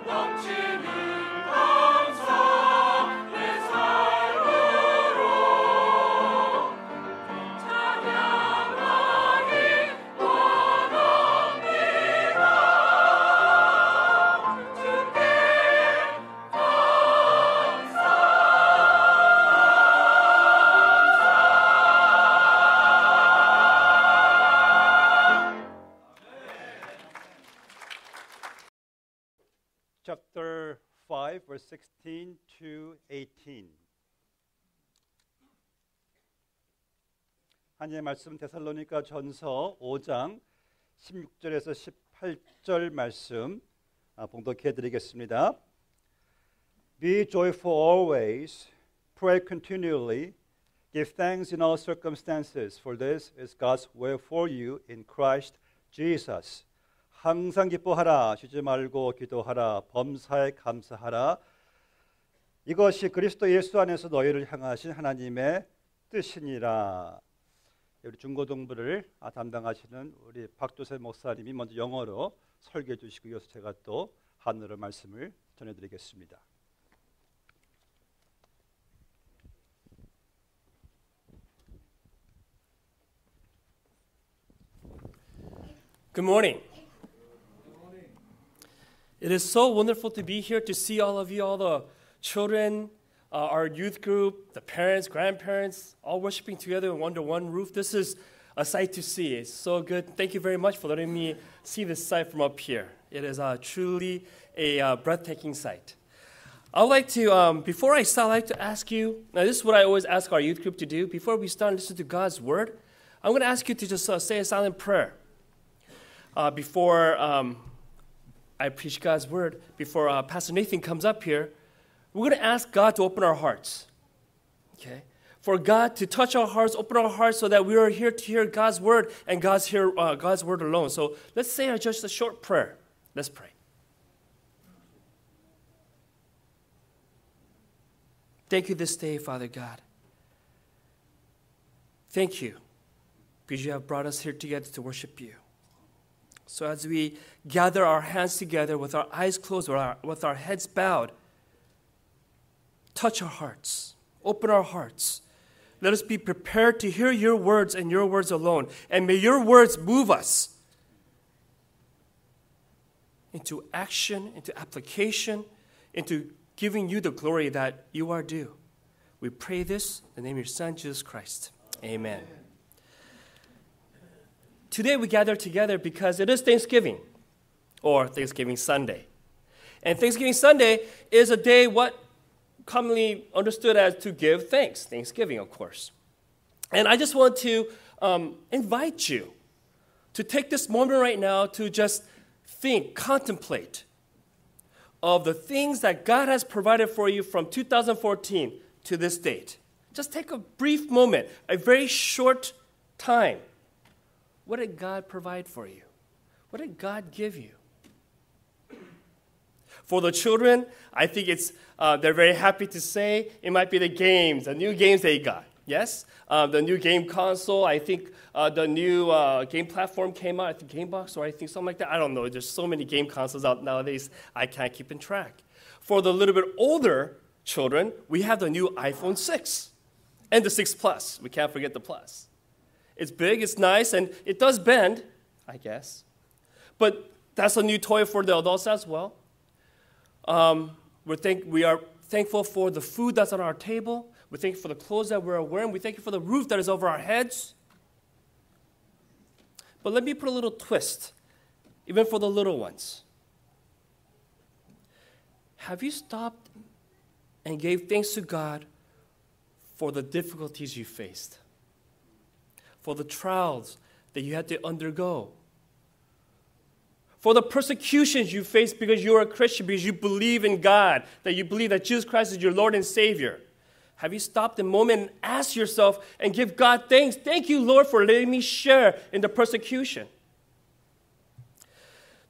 넘치는 감사 내 삶으로 찬양하기 원합니다. 주께 Chapter 5, verse 16 to 18. 하나님의 말씀 데살로니가 전서 5장 16절에서 18절 말씀 봉독해 드리겠습니다. Be joyful always, pray continually, give thanks in all circumstances, for this is God's will for you in Christ Jesus. 항상 기뻐하라, 쉬지 말고 기도하라, 범사에 감사하라. 이것이 그리스도 예수 안에서 너희를 향하신 하나님의 뜻이니라. 우리 중고등부를 담당하시는 우리 박조세 목사님이 먼저 영어로 설교해 주시고 이어서 제가 또 한어로 말씀을 전해드리겠습니다. Good morning. It is so wonderful to be here to see all of you, all the children, our youth group, the parents, grandparents, all worshiping together under one roof. This is a sight to see. It's so good. Thank you very much for letting me see this sight from up here. It is truly a breathtaking sight. I would like to, before I start, I'd like to ask you, now this is what I always ask our youth group to do. Before we start listening to God's word, I'm going to ask you to just say a silent prayer. Before I preach God's word, before Pastor Nathan comes up here, we're going to ask God to open our hearts. Okay? For God to touch our hearts, open our hearts so that we are here to hear God's word and God's word alone. So let's say just a short prayer. Let's pray. Thank you this day, Father God. Thank you because you have brought us here together to worship you. So as we gather our hands together with our eyes closed, with our heads bowed, touch our hearts, open our hearts. Let us be prepared to hear your words and your words alone. And may your words move us into action, into application, into giving you the glory that you are due. We pray this in the name of your Son, Jesus Christ. Amen. Today we gather together because it is Thanksgiving, or Thanksgiving Sunday. And Thanksgiving Sunday is a day what commonly understood as to give thanks, Thanksgiving, of course. And I just want to invite you to take this moment right now to just think, contemplate of the things that God has provided for you from 2014 to this date. Just take a brief moment, a very short time. What did God provide for you? What did God give you? For the children, I think they're very happy to say it might be the games, the new games they got. Yes? The new game console, I think the new game platform came out, I think GameBox or I think something like that. I don't know. There's so many game consoles out nowadays, I can't keep in track. For the little bit older children, we have the new iPhone 6 and the 6 Plus. We can't forget the Plus. It's big, it's nice, and it does bend, I guess. But that's a new toy for the adults as well. We are thankful for the food that's on our table. We thank you for the clothes that we're wearing. We thank you for the roof that is over our heads. But let me put a little twist, even for the little ones. Have you stopped and gave thanks to God for the difficulties you faced? For the trials that you had to undergo, for the persecutions you faced because you're a Christian, because you believe in God, that you believe that Jesus Christ is your Lord and Savior. Have you stopped a moment and asked yourself and give God thanks? Thank you, Lord, for letting me share in the persecution.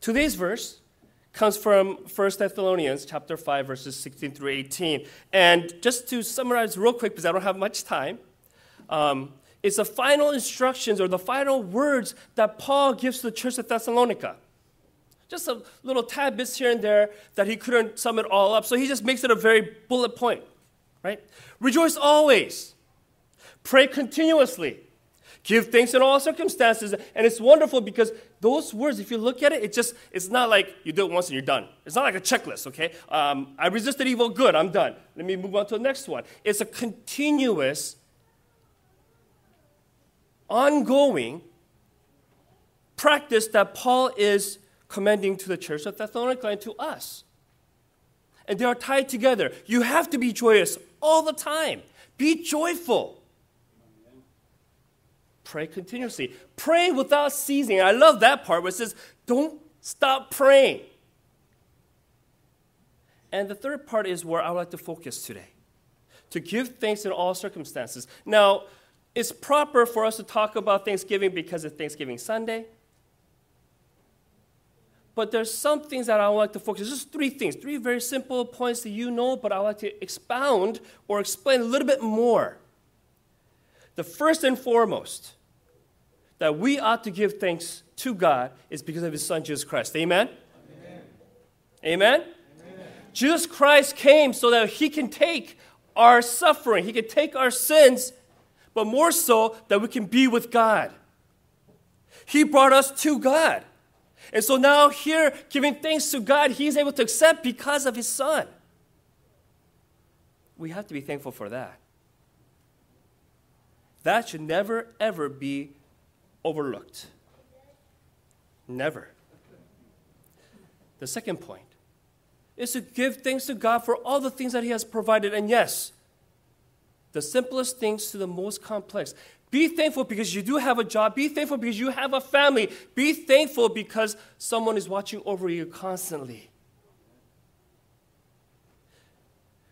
Today's verse comes from 1 Thessalonians chapter 5, verses 16 through 18. And just to summarize real quick, because I don't have much time, it's the final instructions or the final words that Paul gives to the church of Thessalonica. Just a little tad bits here and there that he couldn't sum it all up. So he just makes it a very bullet point, right? Rejoice always. Pray continuously. Give thanks in all circumstances. And it's wonderful because those words, if you look at it, it's not like you do it once and you're done. It's not like a checklist, okay? I resisted evil, good, I'm done. Let me move on to the next one. It's a continuous, ongoing practice that Paul is commending to the church of Thessalonica and to us. And they are tied together. You have to be joyous all the time. Be joyful. Pray continuously. Pray without ceasing. I love that part where it says, don't stop praying. And the third part is where I would like to focus today. To give thanks in all circumstances. Now, it's proper for us to talk about Thanksgiving because it's Thanksgiving Sunday. But there's some things that I would like to focus. Just three things, three very simple points that you know, but I would like to expound or explain a little bit more. The first and foremost, that we ought to give thanks to God is because of his son, Jesus Christ. Amen? Amen? Amen? Amen. Jesus Christ came so that he can take our suffering, he can take our sins, but more so that we can be with God. He brought us to God. And so now here, giving thanks to God, he's able to accept because of his son. We have to be thankful for that. That should never, ever be overlooked. Never. The second point is to give thanks to God for all the things that he has provided. And yes, the simplest things to the most complex. Be thankful because you do have a job. Be thankful because you have a family. Be thankful because someone is watching over you constantly.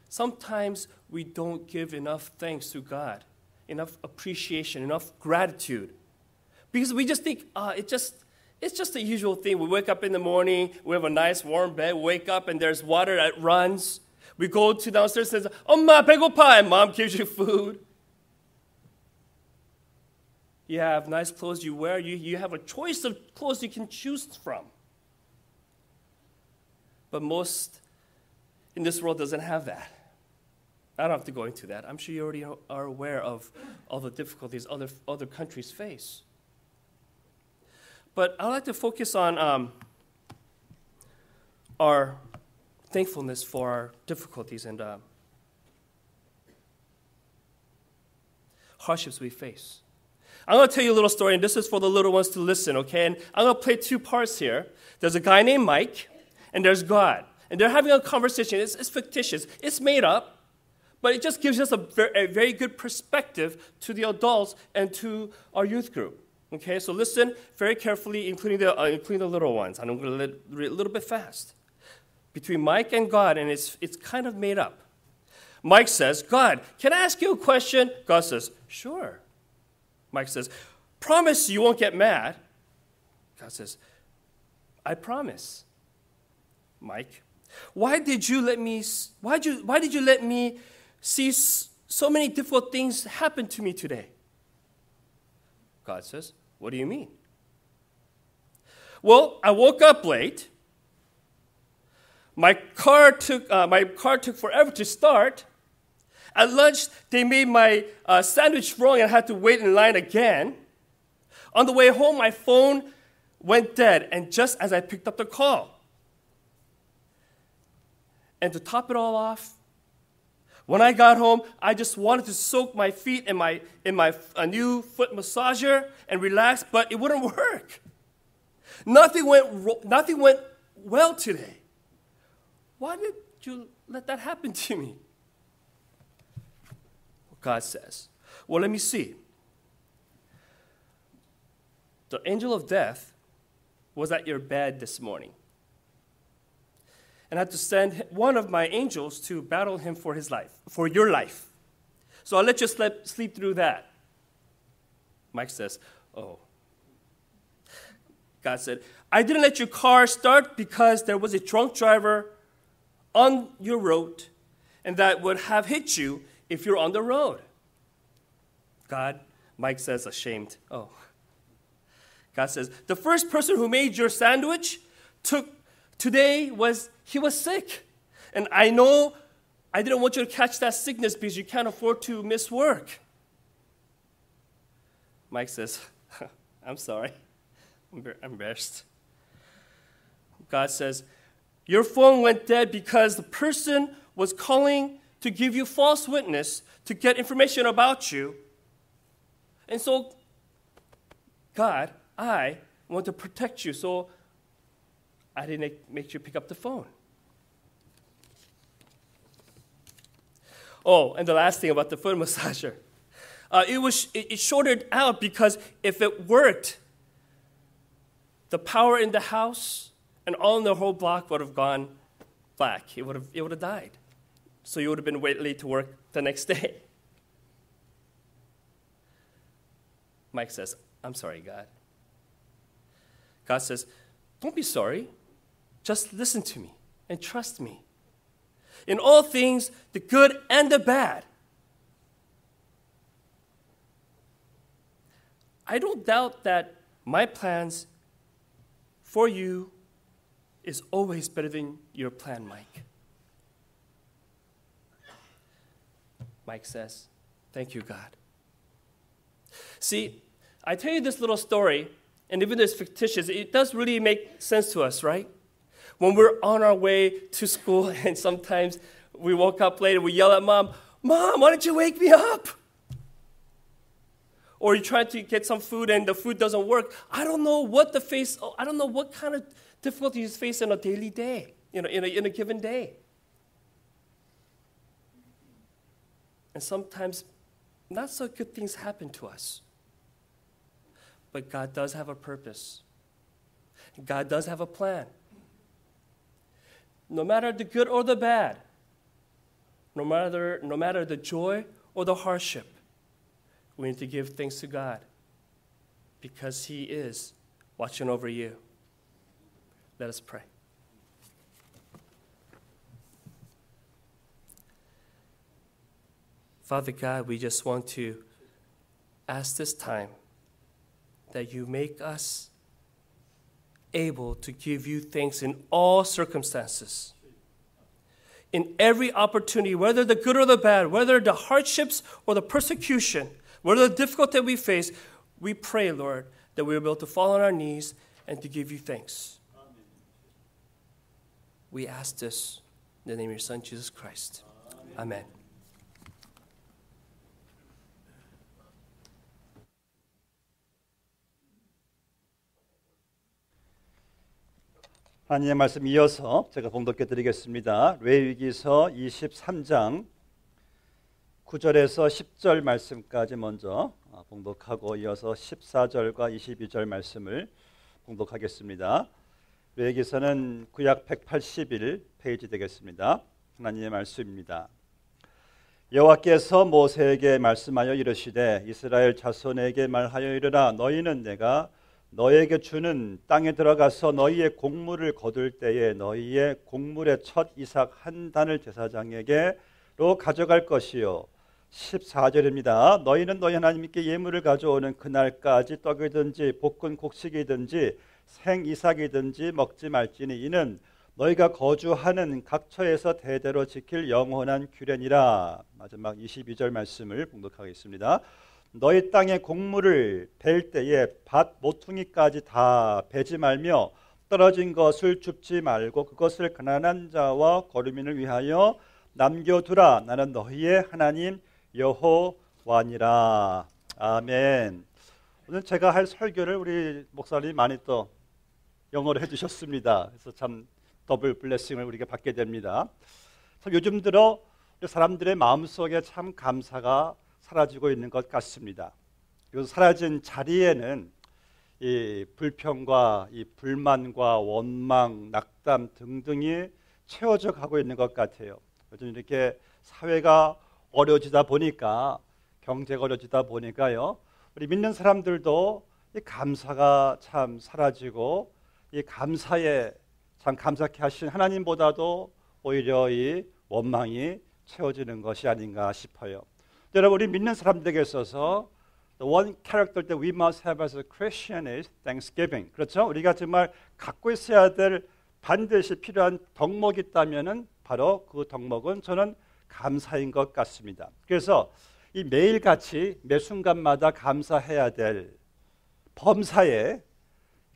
Sometimes we don't give enough thanks to God, enough appreciation, enough gratitude. Because we just think, it's just the usual thing. We wake up in the morning, we have a nice warm bed, we wake up and there's water that runs. We go to downstairs and say, "엄마, 배고파," and mom gives you food. You have nice clothes you wear. You have a choice of clothes you can choose from. But most in this world doesn't have that. I don't have to go into that. I'm sure you already are aware of all the difficulties other countries face. But I'd like to focus on our thankfulness for our difficulties and hardships we face. I'm going to tell you a little story, and this is for the little ones to listen, okay? And I'm going to play two parts here. There's a guy named Mike, and there's God. And they're having a conversation. It's fictitious. It's made up, but it just gives us a very good perspective to the adults and to our youth group. Okay, so listen very carefully, including the little ones. And I'm going to read a little bit fast. Between Mike and God, and it's kind of made up. Mike says, "God, can I ask you a question?" God says, "Sure." Mike says, "Promise you won't get mad." God says, "I promise." Mike, why did you let me see so many difficult things happen to me today? God says, "What do you mean?" "Well, I woke up late. My car took forever to start. At lunch, they made my sandwich wrong and I had to wait in line again. On the way home, my phone went dead, and just as I picked up the call. And to top it all off, when I got home, I just wanted to soak my feet in my new foot massager and relax, but it wouldn't work. Nothing went well today. Why did you let that happen to me?" God says, "Well, let me see. The angel of death was at your bed this morning. And I had to send one of my angels to battle him for your life. So I'll let you sleep through that." Mike says, "Oh." God said, "I didn't let your car start because there was a drunk driver on your road, and that would have hit you if you're on the road." Mike says, ashamed, "Oh." God says, "The first person who made your sandwich today he was sick. And I know I didn't want you to catch that sickness because you can't afford to miss work. Mike says, I'm sorry. I'm embarrassed. God says, your phone went dead because the person was calling to give you false witness to get information about you. And so, God, I want to protect you, so I didn't make you pick up the phone. Oh, and the last thing about the foot massager. It shorted out because if it worked, the power in the house and all in the whole block would have gone black. It would have died. So you would have been late to work the next day. Mike says, I'm sorry, God. God says, don't be sorry. Just listen to me and trust me. In all things, the good and the bad. I don't doubt that my plans for you is always better than your plan, Mike. Mike says, thank you, God. See, I tell you this little story, and even though it's fictitious, it does really make sense to us, right? When we're on our way to school and sometimes we woke up late and we yell at Mom, Mom, why don't you wake me up? Or you try to get some food and the food doesn't work. I don't know what kind of difficulties you face in a daily day, in a given day. And sometimes not so good things happen to us. But God does have a purpose. God does have a plan. No matter the good or the bad, no matter the joy or the hardship, we need to give thanks to God because He is watching over you. Let us pray. Father God, we just want to ask this time that you make us able to give you thanks in all circumstances. In every opportunity, whether the good or the bad, whether the hardships or the persecution, whether the difficulty we face, we pray, Lord, that we will be able to fall on our knees and to give you thanks. Amen. We ask this in the name of your Son, Jesus Christ. Amen. 하나님의 말씀 이어서 제가 봉독해 드리겠습니다. 레위기서 23장 9절에서 10절 말씀까지 먼저 봉독하고 이어서 14절과 22절 말씀을 봉독하겠습니다. 레위기서는 구약 181페이지 되겠습니다. 하나님의 말씀입니다. 여호와께서 모세에게 말씀하여 이르시되 이스라엘 자손에게 말하여 이르라 너희는 내가 너에게 주는 땅에 들어가서 너희의 곡물을 거둘 때에 너희의 곡물의 첫 이삭 한 단을 제사장에게로 가져갈 것이요 14절입니다. 너희는 너희 하나님께 예물을 가져오는 그날까지 떡이든지 볶은 곡식이든지 생 이삭이든지 먹지 말지니 이는 너희가 거주하는 각처에서 대대로 지킬 영원한 규례니라. 마지막 22절 말씀을 봉독하겠습니다. 너희 땅의 곡물을 벨 때에 밭 모퉁이까지 다 베지 말며 떨어진 것을 줍지 말고 그것을 가난한 자와 거류민을 위하여 남겨두라. 나는 너희의 하나님 여호와니라. 아멘. 오늘 제가 할 설교를 우리 목사님이 많이 또 영어로 해주셨습니다. 그래서 참 더블 블레싱을 우리가 받게 됩니다. 참 요즘 들어 사람들의 마음속에 참 감사가 사라지고 있는 것 같습니다. 그리고 사라진 자리에는 이 불평과 이 불만과 원망, 낙담 등등이 채워져 가고 있는 것 같아요. 요즘 이렇게 사회가 어려워지다 보니까 경제가 어려워지다 보니까요. 우리 믿는 사람들도 이 감사가 참 사라지고 이 감사에 참 감사케 하신 하나님보다도 오히려 이 원망이 채워지는 것이 아닌가 싶어요. 여러분 우리 믿는 사람들에게 있어서 the one character that we must have as a Christian is Thanksgiving. 그렇죠? 우리가 정말 갖고 있어야 될 반드시 필요한 덕목이 있다면은 바로 그 덕목은 저는 감사인 것 같습니다. 그래서 이 매일같이 매 순간마다 감사해야 될 범사에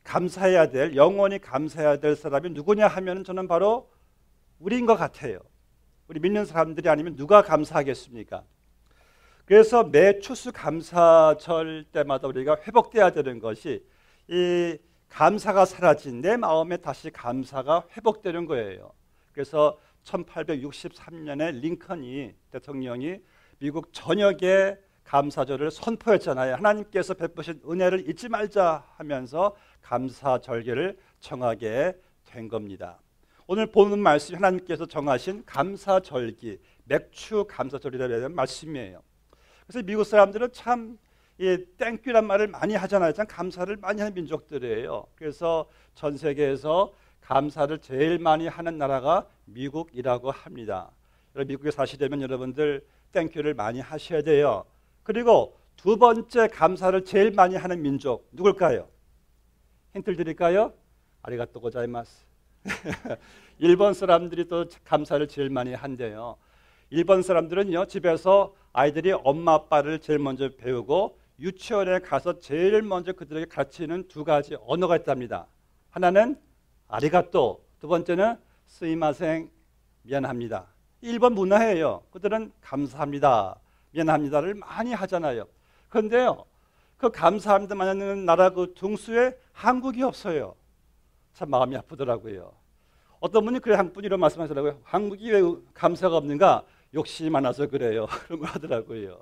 감사해야 될 영원히 감사해야 될 사람이 누구냐 하면 저는 바로 우리인 것 같아요. 우리 믿는 사람들이 아니면 누가 감사하겠습니까? 그래서 매 추수감사절 때마다 우리가 회복돼야 되는 것이 이 감사가 사라진 내 마음에 다시 감사가 회복되는 거예요. 그래서 1863년에 링컨이 대통령이 미국 전역에 감사절을 선포했잖아요. 하나님께서 베푸신 은혜를 잊지 말자 하면서 감사절기를 정하게 된 겁니다. 오늘 보는 말씀이 하나님께서 정하신 감사절기, 맥추 감사절이라는 말씀이에요. 그래서 미국 사람들은 참 땡큐란 말을 많이 하잖아요. 참 감사를 많이 하는 민족들이에요. 그래서 전 세계에서 감사를 제일 많이 하는 나라가 미국이라고 합니다. 미국에 사시려면 여러분들 땡큐를 많이 하셔야 돼요. 그리고 두 번째 감사를 제일 많이 하는 민족 누굴까요? 힌트를 드릴까요? 아리가또 고자이마스. 일본 사람들이 또 감사를 제일 많이 한대요. 일본 사람들은요, 집에서 아이들이 엄마 아빠를 제일 먼저 배우고 유치원에 가서 제일 먼저 그들에게 가르치는 두 가지 언어가 있답니다. 하나는 아리가또, 두 번째는 스이마생, 미안합니다. 일본 문화예요. 그들은 감사합니다, 미안합니다를 많이 하잖아요. 그런데요, 그 감사합니다만 하는 나라 그 등수에 한국이 없어요. 참 마음이 아프더라고요. 어떤 분이 그래, 한분이 이런 말씀하시더라고요. 한국이 왜 감사가 없는가? 욕심이 많아서 그래요. 그런 거 하더라고요.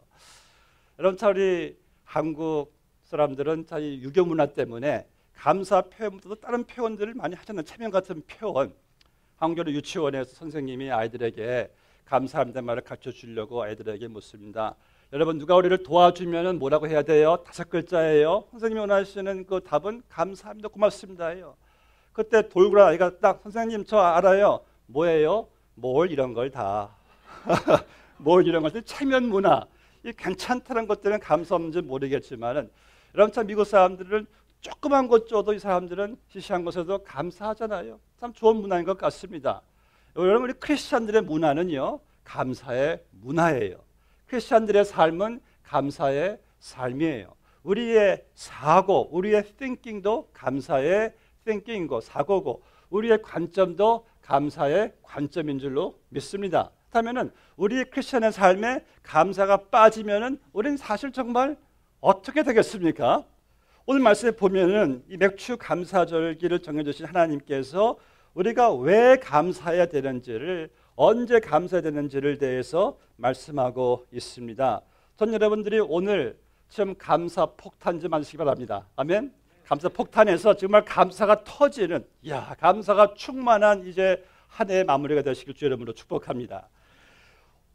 여러분, 참 우리 한국 사람들은 자기 유교 문화 때문에 감사 표현보다도 다른 표현들을 많이 하잖아요. 체면 같은 표현. 한국의 유치원에서 선생님이 아이들에게 감사합니다 말을 가르쳐 주려고 아이들에게 묻습니다. 여러분, 누가 우리를 도와주면 뭐라고 해야 돼요? 5글자예요. 선생님이 원하시는 그 답은 감사합니다, 고맙습니다예요. 그때 돌고라 아이가 딱, 선생님 저 알아요. 뭐예요? 뭘 이런 걸 다. 뭘 이런 것들, 체면 문화. 이 괜찮다는 것들은 감사 없는지 모르겠지만은, 여러분 참 미국 사람들은 조그만 것 줘도 이 사람들은 시시한 것에도 감사하잖아요. 참 좋은 문화인 것 같습니다. 여러분, 우리 크리스찬들의 문화는요, 감사의 문화예요. 크리스찬들의 삶은 감사의 삶이에요. 우리의 사고, 우리의 thinking도 감사의 thinking이고 사고고, 우리의 관점도 감사의 관점인 줄로 믿습니다. 그렇다면 우리 크리스천의 삶에 감사가 빠지면 우리는 사실 정말 어떻게 되겠습니까? 오늘 말씀에 보면은 이 맥추 감사절기를 정해주신 하나님께서 우리가 왜 감사해야 되는지를, 언제 감사해야 되는지를 대해서 말씀하고 있습니다. 전 여러분들이 오늘 지금 감사 폭탄 좀 하시기 바랍니다. 아멘. 감사 폭탄에서 정말 감사가 터지는, 감사가 충만한 이제 한 해의 마무리가 되시길 주 이름으로 축복합니다.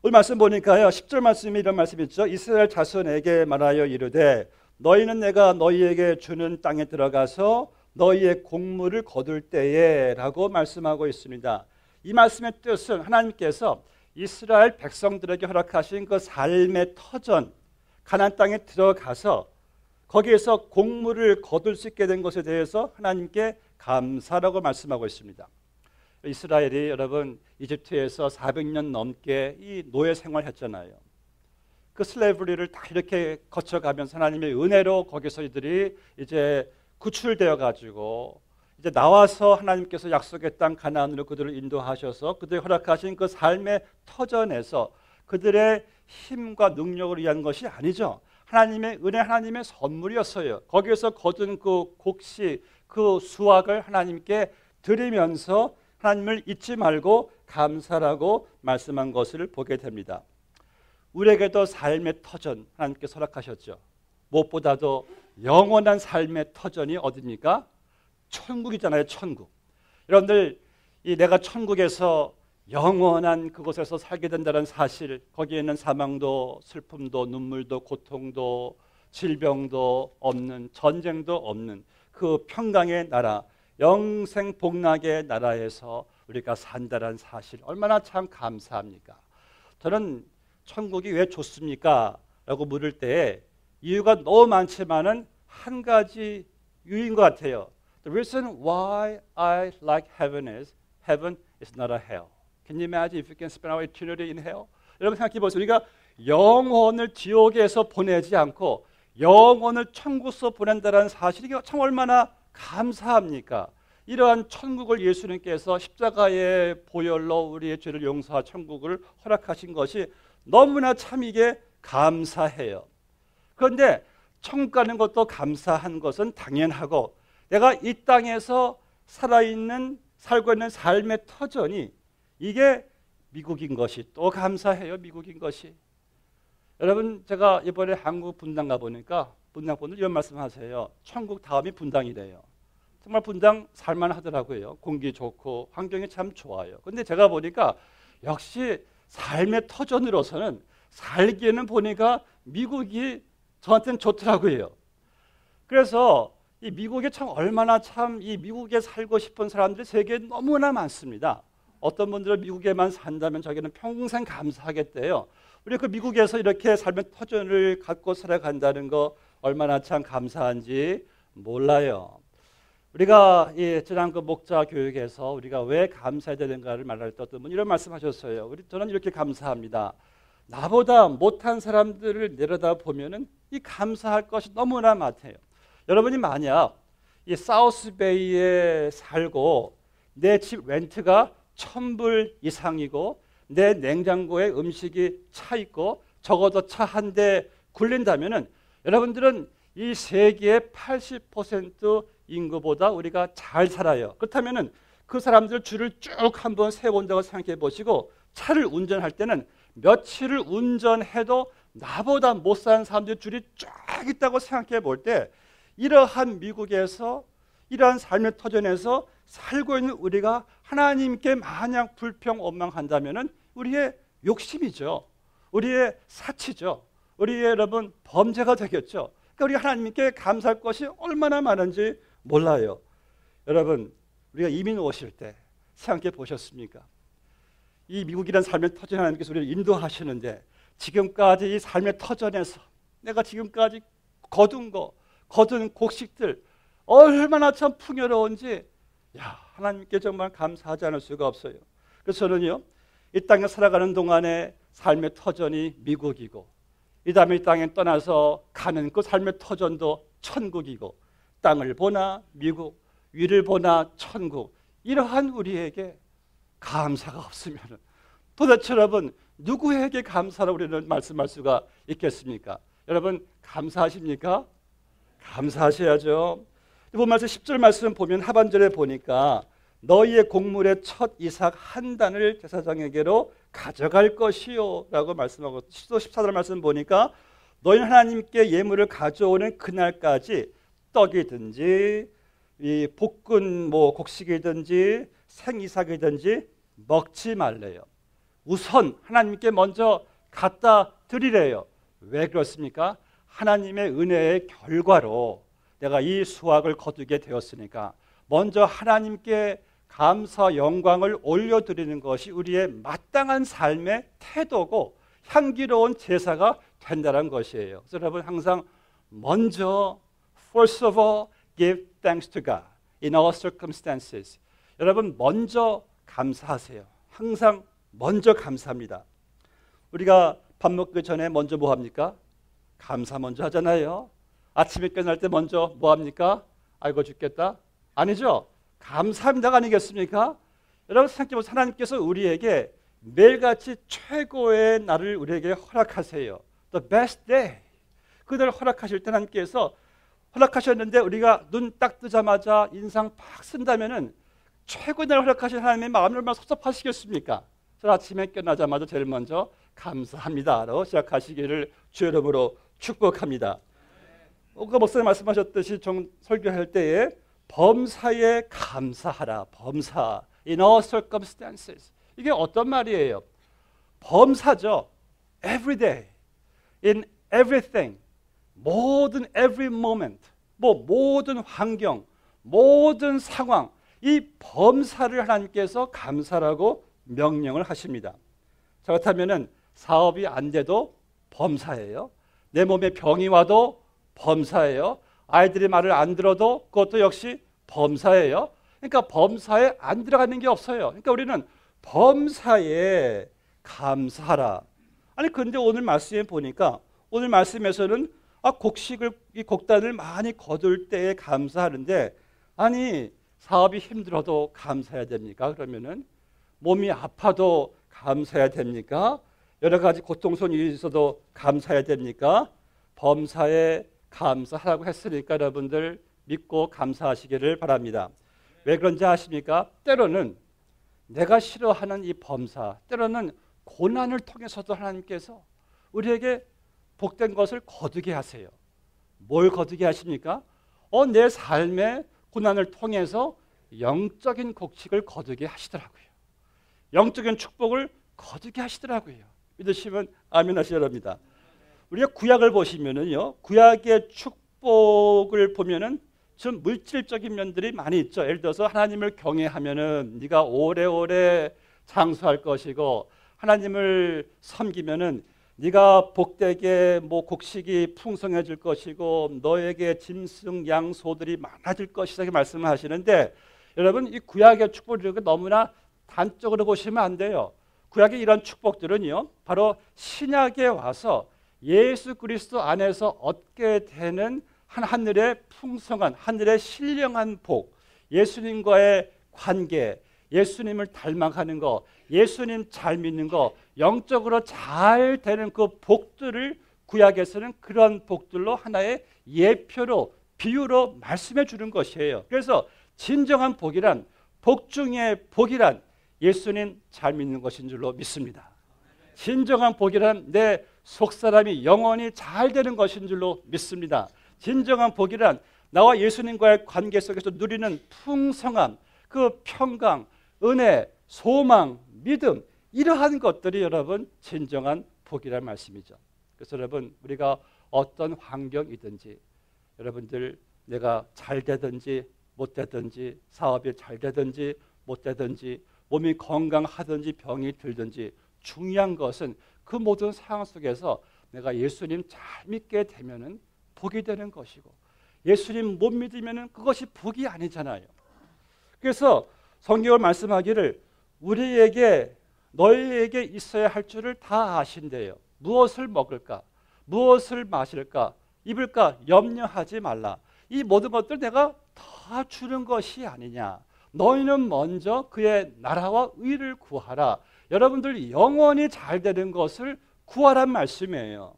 오늘 말씀 보니까요, 10절 말씀이 이런 말씀이 있죠. 이스라엘 자손에게 말하여 이르되 너희는 내가 너희에게 주는 땅에 들어가서 너희의 곡물을 거둘 때에 라고 말씀하고 있습니다. 이 말씀의 뜻은 하나님께서 이스라엘 백성들에게 허락하신 그 삶의 터전, 가나안 땅에 들어가서 거기에서 곡물을 거둘 수 있게 된 것에 대해서 하나님께 감사라고 말씀하고 있습니다. 이스라엘이 여러분 이집트에서 400년 넘게 이 노예 생활했잖아요. 그 슬레이브리를 다 이렇게 거쳐가면서 하나님의 은혜로 거기서 이들이 이제 구출되어 가지고 이제 나와서 하나님께서 약속의 땅 가나안으로 그들을 인도하셔서 그들이 허락하신 그 삶의 터전에서 그들의 힘과 능력을 위한 것이 아니죠. 하나님의 은혜, 하나님의 선물이었어요. 거기에서 거둔 그 곡식, 그 수확을 하나님께 드리면서 하나님을 잊지 말고 감사라고 말씀한 것을 보게 됩니다. 우리에게도 삶의 터전 하나님께 허락하셨죠. 무엇보다도 영원한 삶의 터전이 어디입니까? 천국이잖아요. 천국. 여러분들, 내가 천국에서 영원한 그곳에서 살게 된다는 사실, 거기에는 사망도 슬픔도 눈물도 고통도 질병도 없는, 전쟁도 없는 그 평강의 나라, 영생복락의 나라에서 우리가 산다는 사실, 얼마나 참 감사합니까? 저는 천국이 왜 좋습니까? 라고 물을 때 이유가 너무 많지만은 한 가지 이유인 것 같아요. The reason why I like heaven is not a hell. Can you imagine if you can spend our eternity in hell? 여러분 생각해 보세요. 우리가 영혼을 지옥에서 보내지 않고 영혼을 천국에서 보낸다는 사실이 참 얼마나 감사합니까? 이러한 천국을 예수님께서 십자가의 보혈로 우리의 죄를 용서하 천국을 허락하신 것이 너무나 참 이게 감사해요. 그런데 천국 가는 것도 감사한 것은 당연하고 내가 이 땅에서 살고 있는 삶의 터전이 이게 미국인 것이 또 감사해요. 미국인 것이. 여러분 제가 이번에 한국 분당 가보니까 분당분들 이런 말씀하세요. 천국 다음이 분당이래요. 정말 분당 살만하더라고요. 공기 좋고 환경이 참 좋아요. 근데 제가 보니까 역시 삶의 터전으로서는 살기에는 보니까 미국이 저한테는 좋더라고요. 그래서 이 미국에 참 얼마나 참 이 미국에 살고 싶은 사람들이 세계에 너무나 많습니다. 어떤 분들은 미국에만 산다면 자기는 평생 감사하겠대요. 우리 그 미국에서 이렇게 삶의 터전을 갖고 살아간다는 거 얼마나 참 감사한지 몰라요. 우리가 지난 그 목자 교육에서 우리가 왜 감사해야 되는가를 말할 때 어떤 분 이런 말씀하셨어요. 저는 이렇게 감사합니다. 나보다 못한 사람들을 내려다 보면은 이 감사할 것이 너무나 많아요. 여러분이 만약 이 사우스베이에 살고 내 집 렌트가 1,000불 이상이고 내 냉장고에 음식이 차 있고 적어도 차 한 대 굴린다면은 여러분들은 이 세계의 80% 인구보다 우리가 잘 살아요. 그렇다면은 그 사람들 줄을 쭉 한번 세본다고 생각해 보시고 차를 운전할 때는 며칠을 운전해도 나보다 못 사는 사람들의 줄이 쫙 있다고 생각해 볼 때 이러한 미국에서 이러한 삶의 터전에서 살고 있는 우리가 하나님께 마냥 불평원망한다면은 우리의 욕심이죠. 우리의 사치죠. 우리의 여러분 범죄가 되겠죠. 그러니까 우리가 하나님께 감사할 것이 얼마나 많은지 몰라요. 여러분 우리가 이민 오실 때 생각해 보셨습니까? 이 미국이라는 삶의 터전 하나님께서 우리를 인도하시는데 지금까지 이 삶의 터전에서 내가 지금까지 거둔 곡식들 얼마나 참 풍요로운지 하나님께 정말 감사하지 않을 수가 없어요. 그래서 저는요 이 땅에 살아가는 동안에 삶의 터전이 미국이고 이 다음에 이 땅에 떠나서 가는 그 삶의 터전도 천국이고 땅을 보나 미국, 위를 보나 천국 이러한 우리에게 감사가 없으면 도대체 여러분 누구에게 감사를 우리는 말씀할 수가 있겠습니까? 여러분 감사하십니까? 감사하셔야죠. 본말씀 10절 말씀 보면 하반절에 보니까 너희의 곡물의 첫 이삭 한 단을 제사장에게로 가져갈 것이요 라고 말씀하고 또 14절 말씀 보니까 너희는 하나님께 예물을 가져오는 그날까지 떡이든지 이 볶은 곡식이든지 생이삭이든지 먹지 말래요. 우선 하나님께 먼저 갖다 드리래요. 왜 그렇습니까? 하나님의 은혜의 결과로 내가 이 수확을 거두게 되었으니까 먼저 하나님께 감사 영광을 올려드리는 것이 우리의 마땅한 삶의 태도고 향기로운 제사가 된다는 것이에요. 그래서 여러분 항상 먼저 first of all give thanks to God in all circumstances. 여러분 먼저 감사하세요. 항상 먼저 감사합니다. 우리가 밥 먹기 전에 먼저 뭐 합니까? 감사 먼저 하잖아요. 아침에 깨어날 때 먼저 뭐 합니까? 아이고 죽겠다? 아니죠. 감사합니다가 아니겠습니까? 여러분 생각해보세요. 하나님께서 우리에게 매일같이 최고의 날을 우리에게 허락하세요. The best day. 그날 허락하실 때 하나님께서 허락하셨는데 우리가 눈 딱 뜨자마자 인상 팍 쓴다면은 최고의 날 허락하신 하나님의 마음을 얼마나 섭섭하시겠습니까? 저 아침에 깨어나자마자 제일 먼저 감사합니다로 시작하시기를 주의 이름으로 축복합니다. 아까 목사님 말씀하셨듯이 설교할 때에 범사에 감사하라. 범사. In all circumstances. 이게 어떤 말이에요? 범사죠. Every day. In everything. 모든 every moment. 모든 환경. 모든 상황. 이 범사를 하나님께서 감사라고 명령을 하십니다. 자, 그렇다면 사업이 안 돼도 범사예요. 내 몸에 병이 와도 범사예요. 아이들이 말을 안 들어도 그것도 역시 범사예요. 그러니까 범사에 안 들어가는 게 없어요. 그러니까 우리는 범사에 감사하라. 아니 근데 오늘 말씀에 보니까 오늘 말씀에서는 이 곡단을 많이 거둘 때에 감사하는데 아니 사업이 힘들어도 감사해야 됩니까? 그러면은 몸이 아파도 감사해야 됩니까? 여러 가지 고통스러운 있어도 감사해야 됩니까? 범사에 감사하라고 했으니까 여러분들 믿고 감사하시기를 바랍니다. 왜 그런지 아십니까? 때로는 내가 싫어하는 이 범사, 때로는 고난을 통해서도 하나님께서 우리에게 복된 것을 거두게 하세요. 뭘 거두게 하십니까? 내 삶의 고난을 통해서 영적인 곡식을 거두게 하시더라고요. 영적인 축복을 거두게 하시더라고요. 믿으시면 아멘 하시기 바랍니다. 우리가 구약을 보시면은요, 구약의 축복을 보면은 좀 물질적인 면들이 많이 있죠. 예를 들어서 하나님을 경외하면은 네가 오래오래 장수할 것이고 하나님을 섬기면은 네가 복되게 곡식이 풍성해질 것이고 너에게 짐승 양소들이 많아질 것이다 이렇게 말씀을 하시는데 여러분 이 구약의 축복을 너무나 단적으로 보시면 안 돼요. 구약의 이런 축복들은요 바로 신약에 와서 예수 그리스도 안에서 얻게 되는 하늘의 풍성한 하늘의 신령한 복, 예수님과의 관계, 예수님을 닮아가는 거, 예수님 잘 믿는 거, 영적으로 잘 되는 그 복들을 구약에서는 그런 복들로 하나의 예표로 비유로 말씀해 주는 것이에요. 그래서 진정한 복이란 복 중에 복이란 예수님 잘 믿는 것인 줄로 믿습니다. 진정한 복이란 내 속사람이 영원히 잘 되는 것인 줄로 믿습니다. 진정한 복이란 나와 예수님과의 관계 속에서 누리는 풍성함, 그 평강, 은혜, 소망, 믿음 이러한 것들이 여러분 진정한 복이라는 말씀이죠. 그래서 여러분 우리가 어떤 환경이든지 여러분들 내가 잘 되든지 못 되든지 사업이 잘 되든지 못 되든지 몸이 건강하든지 병이 들든지 중요한 것은 그 모든 상황 속에서 내가 예수님 잘 믿게 되면은 복이 되는 것이고 예수님 못 믿으면은 그것이 복이 아니잖아요. 그래서 성경을 말씀하기를 우리에게 너희에게 있어야 할 줄을 다 아신대요. 무엇을 먹을까? 무엇을 마실까? 입을까? 염려하지 말라. 이 모든 것들 내가 다 주는 것이 아니냐. 너희는 먼저 그의 나라와 의를 구하라. 여러분들 영원히 잘 되는 것을 구하란 말씀이에요.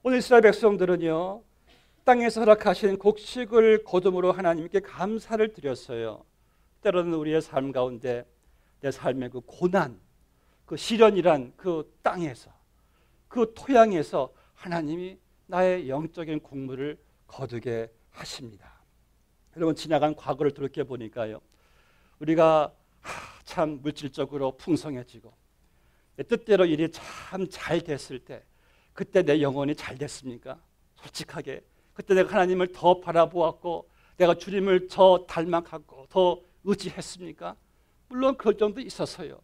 오늘 이스라엘 백성들은요. 땅에서 허락하신 곡식을 거둠으로 하나님께 감사를 드렸어요. 때로는 우리의 삶 가운데 내 삶의 그 고난, 그 시련이란 그 땅에서 그 토양에서 하나님이 나의 영적인 곡물을 거두게 하십니다. 여러분 지나간 과거를 돌이켜 보니까요. 우리가 참 물질적으로 풍성해지고 내 뜻대로 일이 참 잘 됐을 때 그때 내 영혼이 잘 됐습니까? 솔직하게 그때 내가 하나님을 더 바라보았고 내가 주님을 더 닮아가고 더 의지했습니까? 물론 그럴 정도 있었어요.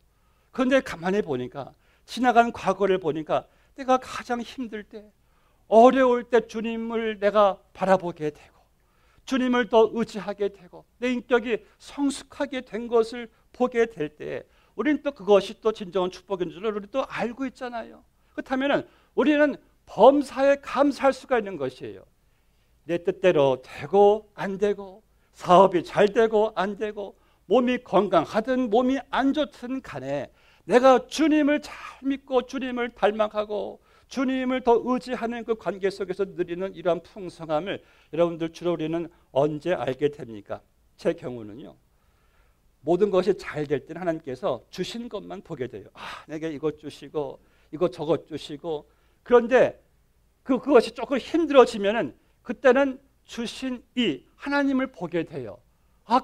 그런데 가만히 보니까 지나간 과거를 보니까 내가 가장 힘들 때 어려울 때 주님을 내가 바라보게 되고 주님을 더 의지하게 되고 내 인격이 성숙하게 된 것을 보게 될 때 우리는 또 그것이 또 진정한 축복인 줄 우리 또 알고 있잖아요. 그렇다면 우리는 범사에 감사할 수가 있는 것이에요. 내 뜻대로 되고 안 되고 사업이 잘 되고 안 되고 몸이 건강하든 몸이 안 좋든 간에 내가 주님을 잘 믿고 주님을 닮아가고 주님을 더 의지하는 그 관계 속에서 누리는 이러한 풍성함을 여러분들 주로 우리는 언제 알게 됩니까? 제 경우는요. 모든 것이 잘 될 때는 하나님께서 주신 것만 보게 돼요. 내게 이것 주시고 이것 저것 주시고 그런데 그것이 조금 힘들어지면은 그때는 주신 이 하나님을 보게 돼요.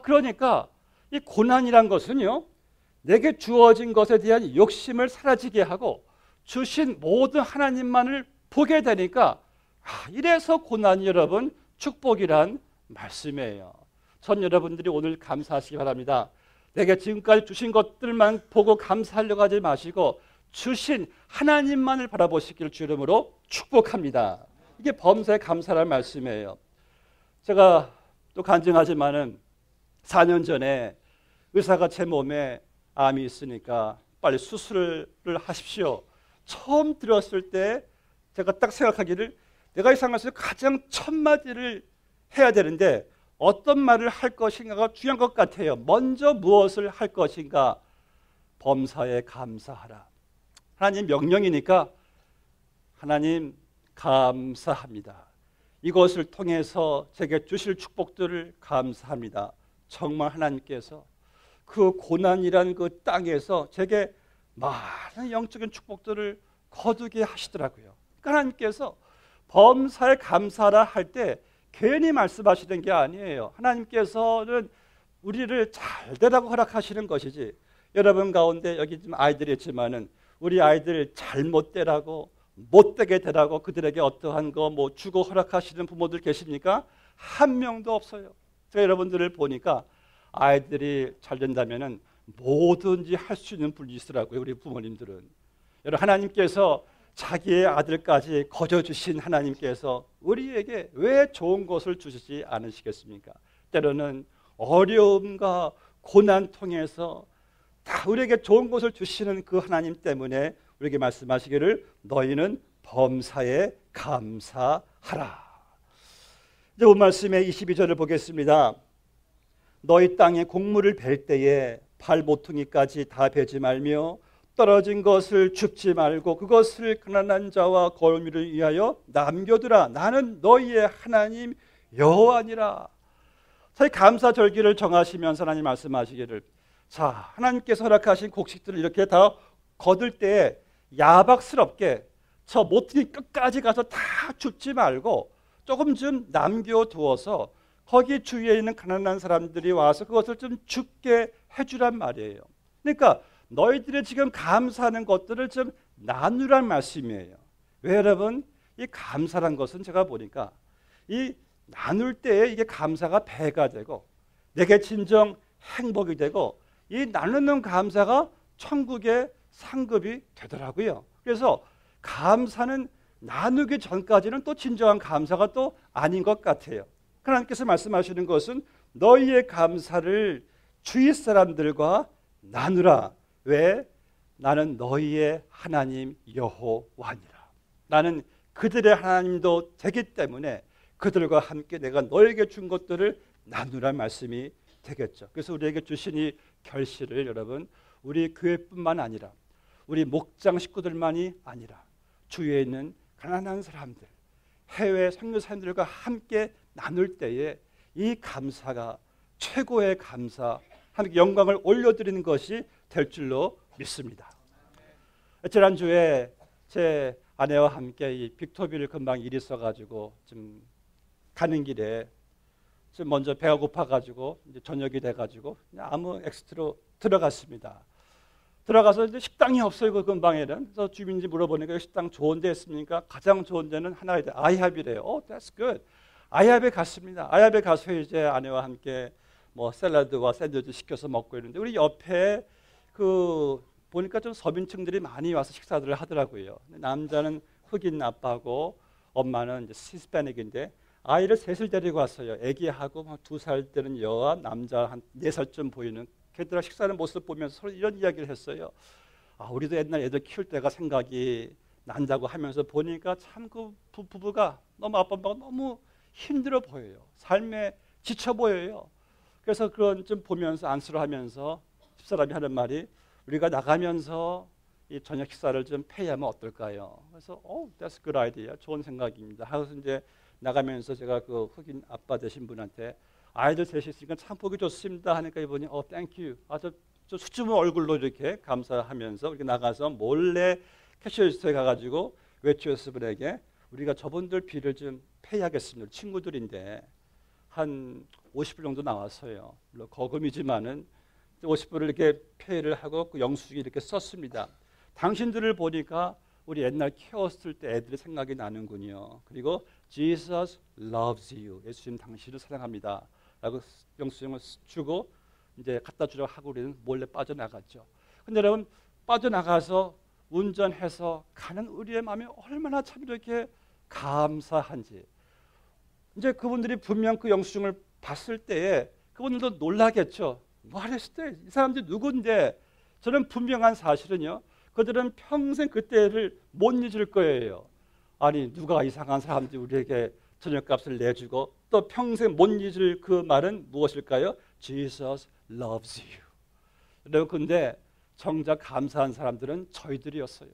그러니까 이 고난이란 것은요. 내게 주어진 것에 대한 욕심을 사라지게 하고 주신 모든 하나님만을 보게 되니까 이래서 고난이 여러분 축복이란 말씀이에요. 전 여러분들이 오늘 감사하시기 바랍니다. 내게 지금까지 주신 것들만 보고 감사하려고 하지 마시고 주신 하나님만을 바라보시기를 주 이름으로 축복합니다. 이게 범사에 감사라는 말씀이에요. 제가 또 간증하지만은 4년 전에 의사가 제 몸에 암이 있으니까 빨리 수술을 하십시오. 처음 들었을 때 제가 딱 생각하기를 내가 이 상황에서 가장 첫 마디를 해야 되는데 어떤 말을 할 것인가가 중요한 것 같아요. 먼저 무엇을 할 것인가? 범사에 감사하라. 하나님 명령이니까 하나님 감사합니다. 이것을 통해서 제게 주실 축복들을 감사합니다. 정말 하나님께서 그 고난이란 그 땅에서 제게 많은 영적인 축복들을 거두게 하시더라고요. 그러니까 하나님께서 범사에 감사하라 할 때 괜히 말씀하시는 게 아니에요. 하나님께서는 우리를 잘 되라고 허락하시는 것이지. 여러분 가운데 여기 좀 아이들이 있지만은 우리 아이들 잘못되라고 못되게 되라고 그들에게 어떠한 거 뭐 주고 허락하시는 부모들 계십니까? 한 명도 없어요. 제가 여러분들을 보니까 아이들이 잘 된다면은 뭐든지 할 수 있는 분이 있더라고요. 우리 부모님들은. 여러분 하나님께서 자기의 아들까지 거저주신 하나님께서 우리에게 왜 좋은 것을 주시지 않으시겠습니까? 때로는 어려움과 고난 통해서 다 우리에게 좋은 것을 주시는 그 하나님 때문에 우리에게 말씀하시기를 너희는 범사에 감사하라. 이제 본 말씀의 22절을 보겠습니다. 너희 땅에 곡물을 벨 때에 발 모퉁이까지 다 베지 말며 떨어진 것을 줍지 말고 그것을 가난한 자와 거울미를 위하여 남겨두라. 나는 너희의 하나님 여호와니라. 저희 감사절기를 정하시면서 하나님 말씀하시기를 자 하나님께서 허락하신 곡식들을 이렇게 다 거둘 때 야박스럽게 저 모퉁이 끝까지 가서 다 줍지 말고 조금 좀 남겨두어서 거기 주위에 있는 가난한 사람들이 와서 그것을 좀 죽게 해주란 말이에요. 그러니까 너희들이 지금 감사하는 것들을 좀 나누란 말씀이에요. 왜 여러분? 이 감사란 것은 제가 보니까 이 나눌 때에 이게 감사가 배가 되고 내게 진정 행복이 되고 이 나누는 감사가 천국의 상급이 되더라고요. 그래서 감사는 나누기 전까지는 또 진정한 감사가 또 아닌 것 같아요. 하나님께서 말씀하시는 것은 너희의 감사를 주위 사람들과 나누라. 왜? 나는 너희의 하나님 여호와니라. 나는 그들의 하나님도 되기 때문에 그들과 함께 내가 너에게 준 것들을 나누란 말씀이 되겠죠. 그래서 우리에게 주신 이 결실을 여러분 우리 교회뿐만 아니라 우리 목장 식구들만이 아니라 주위에 있는 가난한 사람들, 해외 선교사님들과 함께 나눌 때에 이 감사가 최고의 감사, 하나님께 영광을 올려드리는 것이 될 줄로 믿습니다. 지난주에 제 아내와 함께 이 빅토비를 금방 일이 있어가지고 좀 가는 길에 좀 먼저 배가 고파가지고 이제 저녁이 돼가지고 아무 엑스트로 들어갔습니다. 들어가서 이제 식당이 없어요. 그 근방에는. 그래서 주민인지 물어보니까 식당 좋은 데 있습니까? 가장 좋은 데는 하나가 있대. 아이합이래요. Oh, that's good. 아이합에 갔습니다. 아이합에 가서 이제 아내와 함께 뭐 샐러드와 샌드위치 시켜서 먹고 있는데 우리 옆에 그 보니까 좀 서민층들이 많이 와서 식사들을 하더라고요. 남자는 흑인 아빠고 엄마는 이제 히스패닉인데 아이를 셋을 데리고 왔어요. 아기하고 2살 되는 여아, 남자 한 4살쯤 보이는 걔들하고 식사하는 모습 보면서 서로 이런 이야기를 했어요. 아, 우리도 옛날 애들 키울 때가 생각이 난다고 하면서 보니까 참 그 부부가 너무 아빠 엄마가 너무 힘들어 보여요. 삶에 지쳐 보여요. 그래서 그런 좀 보면서 안쓰러워하면서 집사람이 하는 말이 우리가 나가면서 이 저녁 식사를 좀 페이하면 어떨까요? 그래서 that's good idea. 좋은 생각입니다. 하고서 이제 나가면서 제가 그 흑인 아빠 되신 분한테 아이들 셋이 있으니까 참 보기 좋습니다 하니까 이분이 thank you. 아주 수줍은 얼굴로 이렇게 감사하면서 이렇게 나가서 몰래 캐셔리스토에 가가지고 웨이트레스 분에게 우리가 저분들 비를 좀 페이하겠습니다. 친구들인데 한 50불 정도 나왔어요. 물론 거금이지만은 50불을 이렇게 페이를 하고 그 영수증이 이렇게 썼습니다. 당신들을 보니까 우리 옛날 키웠을 때 애들이 생각이 나는군요. 그리고 Jesus loves you. 예수님 당신을 사랑합니다. 라고 영수증을 주고 이제 갖다 주려고 하고 우리는 몰래 빠져나갔죠. 근데 여러분 빠져나가서 운전해서 가는 우리의 마음이 얼마나 참 이렇게 감사한지. 이제 그분들이 분명 그 영수증을 봤을 때에 그분들도 놀라겠죠. What is this? 이 사람들이 누군데? 저는 분명한 사실은요, 그들은 평생 그때를 못 잊을 거예요. 아니, 누가 이상한 사람들이 우리에게 저녁값을 내주고 또 평생 못 잊을 그 말은 무엇일까요? Jesus loves you. 여러분, 근데 정작 감사한 사람들은 저희들이었어요.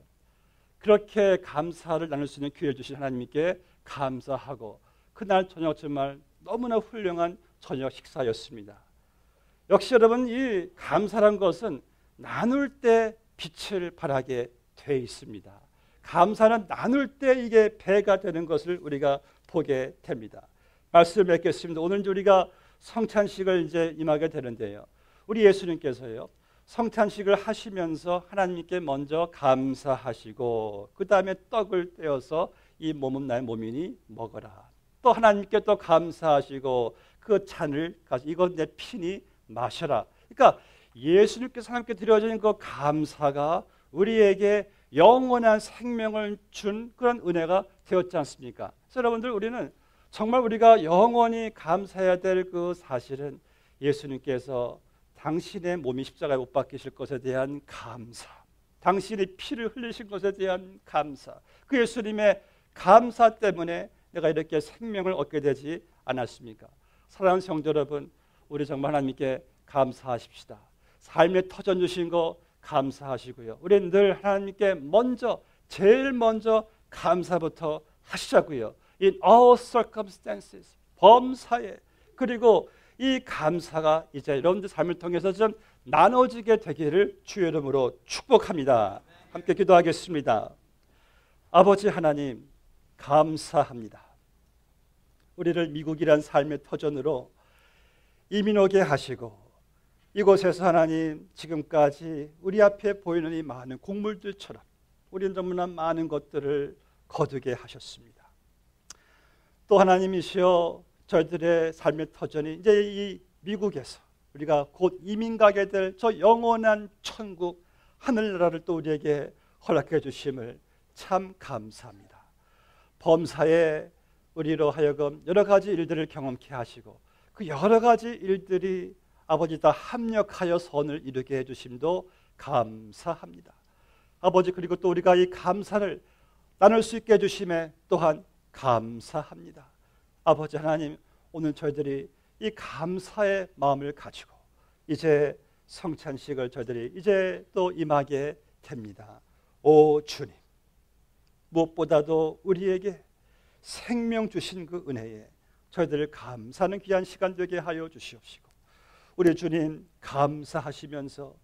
그렇게 감사를 나눌 수 있는 기회를 주신 하나님께 감사하고 그날 저녁 정말 너무나 훌륭한 저녁 식사였습니다. 역시 여러분, 이 감사란 것은 나눌 때 빛을 발하게 돼 있습니다. 감사는 나눌 때 이게 배가 되는 것을 우리가 보게 됩니다. 말씀을 맺겠습니다. 오늘 이제 우리가 성찬식을 이제 임하게 되는데요. 우리 예수님께서요, 성찬식을 하시면서 하나님께 먼저 감사하시고 그 다음에 떡을 떼어서 이 몸은 나의 몸이니 먹어라. 또 하나님께 또 감사하시고 그 잔을 가지고 이건 내 피니 마셔라. 그러니까 예수님께서 하나님께 드려진 그 감사가 우리에게 영원한 생명을 준 그런 은혜가 되었지 않습니까? 그래서 여러분들, 우리는 정말 우리가 영원히 감사해야 될 그 사실은 예수님께서 당신의 몸이 십자가에 못 박히실 것에 대한 감사, 당신의 피를 흘리신 것에 대한 감사, 그 예수님의 감사 때문에 내가 이렇게 생명을 얻게 되지 않았습니까? 사랑하는 성도 여러분, 우리 정말 하나님께 감사하십시다. 삶에 터전 주신 거 감사하시고요. 우리는 늘 하나님께 먼저, 제일 먼저 감사부터 하시자고요. In all circumstances, 범사에. 그리고 이 감사가 이제 여러분들 삶을 통해서 좀 나눠지게 되기를 주의 이름으로 축복합니다. 함께 기도하겠습니다. 아버지 하나님, 감사합니다. 우리를 미국이란 삶의 터전으로 이민 오게 하시고 이곳에서 하나님, 지금까지 우리 앞에 보이는 이 많은 곡물들처럼 우리는 너무나 많은 것들을 거두게 하셨습니다. 또 하나님이시여, 저희들의 삶의 터전이 이제 이 미국에서 우리가 곧 이민 가게 될 저 영원한 천국 하늘나라를 또 우리에게 허락해 주심을 참 감사합니다. 범사에 우리로 하여금 여러 가지 일들을 경험케 하시고 그 여러 가지 일들이 아버지 다 합력하여 선을 이루게 해주심도 감사합니다. 아버지, 그리고 또 우리가 이 감사를 나눌 수 있게 해주심에 또한 감사합니다. 아버지 하나님, 오늘 저희들이 이 감사의 마음을 가지고 이제 성찬식을 저희들이 이제 또 임하게 됩니다. 오 주님, 무엇보다도 우리에게 생명 주신 그 은혜에 저희들을 감사하는 귀한 시간 되게 하여 주시옵시고, 우리 주님 감사하시면서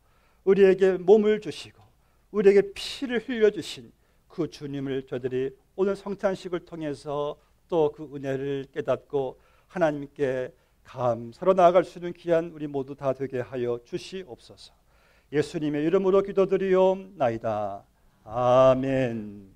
우리에게 몸을 주시고 우리에게 피를 흘려주신 그 주님을 저희들이 오늘 성찬식을 통해서 또 그 은혜를 깨닫고 하나님께 감사로 나아갈 수 있는 귀한 우리 모두 다 되게 하여 주시옵소서. 예수님의 이름으로 기도드리옵나이다. 아멘.